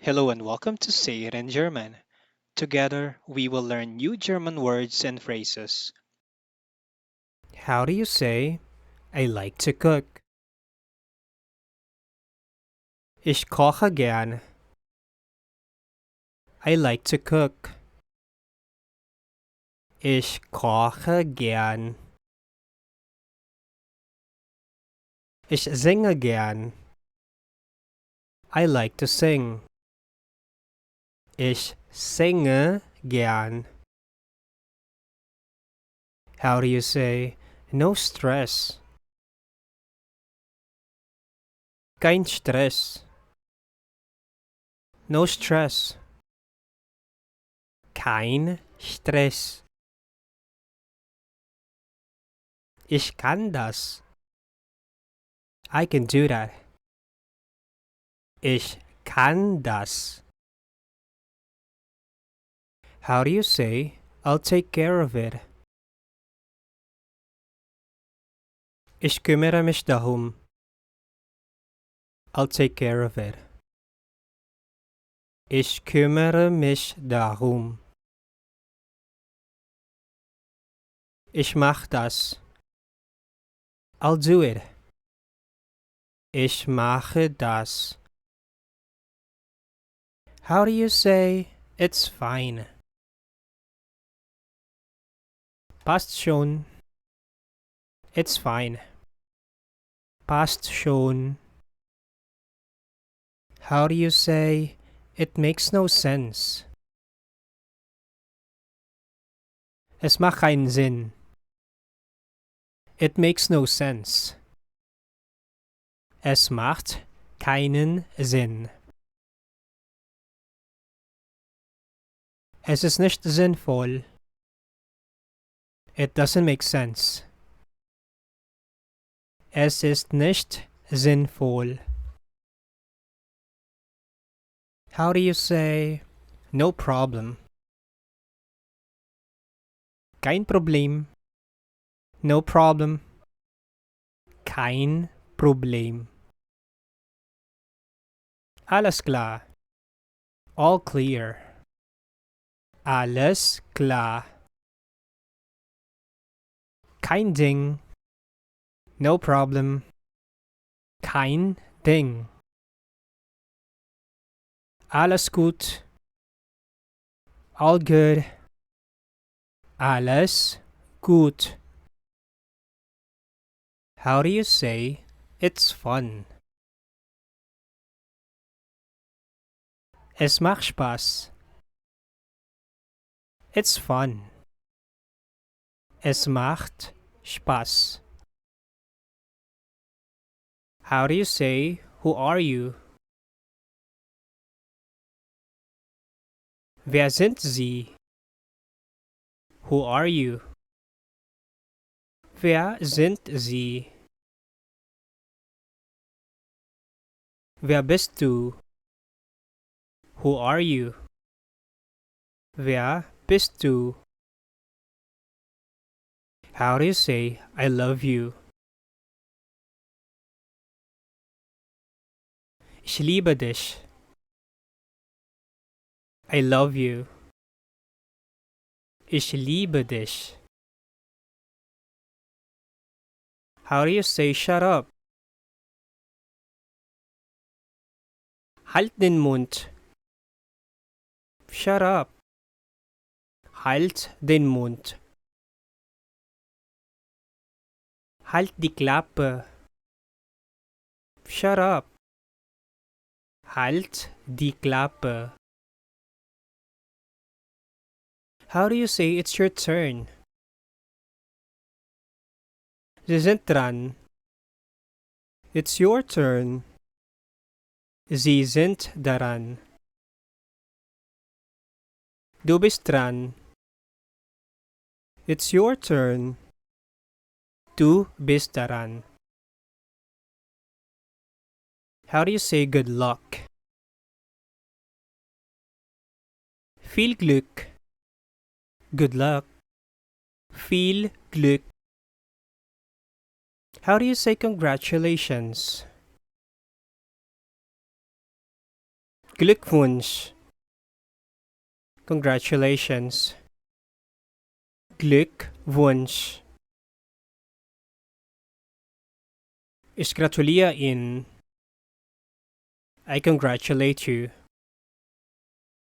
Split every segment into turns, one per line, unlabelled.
Hello and welcome to Say It in German. Together, we will learn new German words and phrases.
How do you say, I like to cook? Ich koche gern. I like to cook. Ich koche gern. Ich singe gern. I like to sing. Ich singe gern. How do you say, no stress? Kein Stress. No stress. Kein Stress. Ich kann das. I can do that. Ich kann das. How do you say, I'll take care of it? Ich kümmere mich darum. I'll take care of it. Ich kümmere mich darum. Ich mach das. I'll do it. Ich mache das. How do you say, it's fine? Passt schon. It's fine. Passt schon. How do you say, it makes no sense? Es macht keinen Sinn. It makes no sense. Es macht keinen Sinn. Es ist nicht sinnvoll. It doesn't make sense. Es ist nicht sinnvoll. How do you say, no problem? Kein Problem. No problem. Kein Problem. Alles klar. All clear. Alles klar. Kein Ding. No problem. Kein Ding. Alles gut. All good. Alles gut. How do you say, it's fun? Es macht Spaß. It's fun. Es macht Spaß. How do you say, who are you? Wer sind Sie? Who are you? Wer sind Sie? Wer bist du? Who are you? Wer bist du? How do you say, I love you? Ich liebe dich. I love you. Ich liebe dich. How do you say shut up? Halt den Mund. Shut up. Halt den Mund. Halt die Klappe. Shut up. Halt die Klappe. How do you say it's your turn? Sie sind dran. It's your turn. Sie sind daran. Du bist dran. It's your turn. Du bist daran. How do you say good luck? Viel Glück. Good luck. Viel Glück. How do you say congratulations? Glückwunsch. Congratulations. Glückwunsch. Ich gratuliere Ihnen. I congratulate you.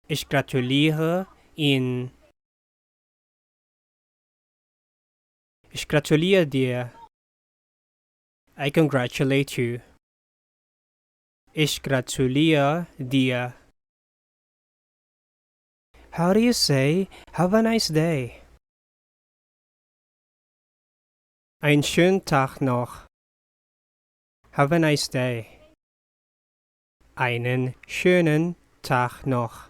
Ich gratuliere Ihnen. Ich gratuliere dir. I congratulate you. Ich gratuliere dir. How do you say, have a nice day? Einen schönen Tag noch. Have a nice day. Einen schönen Tag noch.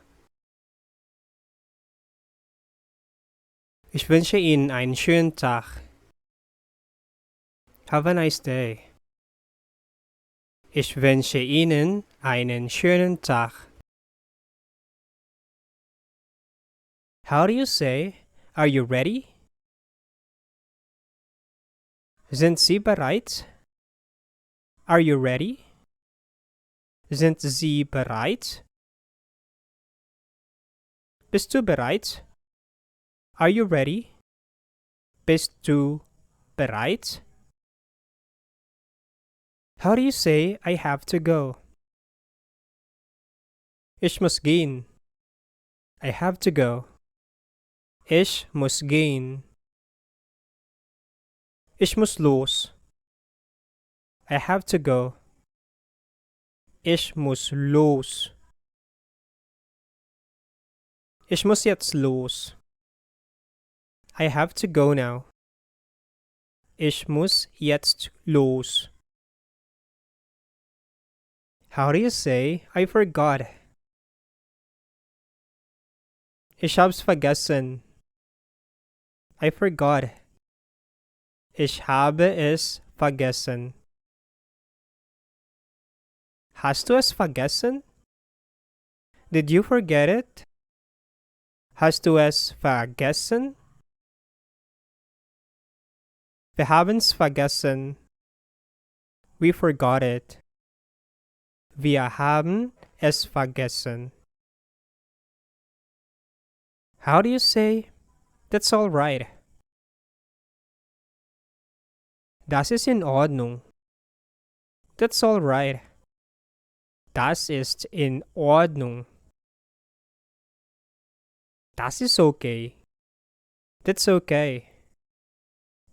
Ich wünsche Ihnen einen schönen Tag. Have a nice day. Ich wünsche Ihnen einen schönen Tag. How do you say, are you ready? Sind Sie bereit? Are you ready? Sind Sie bereit? Bist du bereit? Are you ready? Bist du bereit? How do you say, I have to go? Ich muss gehen. I have to go. Ich muss gehen. Ich muss los. I have to go. Ich muss los. Ich muss jetzt los. I have to go now. Ich muss jetzt los. How do you say, I forgot? Ich hab's vergessen. I forgot. Ich habe es vergessen. Hast du es vergessen? Did you forget it? Hast du es vergessen? Wir haben's vergessen. We forgot it. Wir haben es vergessen. How do you say, that's all right? Das ist in Ordnung. That's all right. Das ist in Ordnung. Das ist okay. That's okay.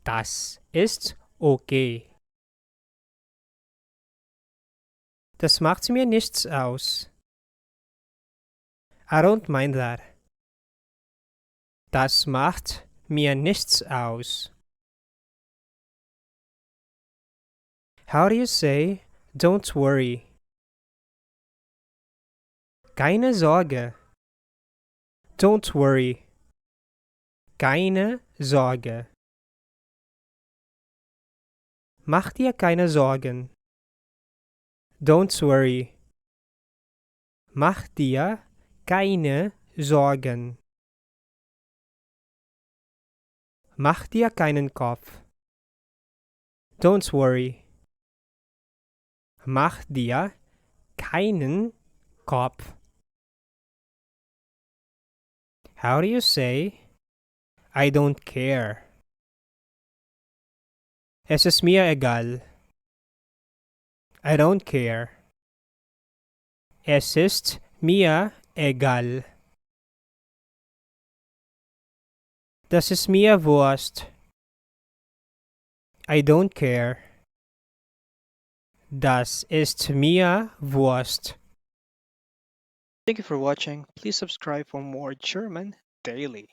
Das ist okay. Das macht mir nichts aus. I don't mind that. Das macht mir nichts aus. How do you say, don't worry? Keine Sorge. Don't worry. Keine Sorge. Mach dir keine Sorgen. Don't worry. Mach dir keine Sorgen. Mach dir keinen Kopf. Don't worry. Mach dir keinen Kopf. How do you say, I don't care? Es ist mir egal. I don't care. Es ist mir egal. Das ist mir Wurst. I don't care. Das ist mir Wurst.
Thank you for watching. Please subscribe for more German daily.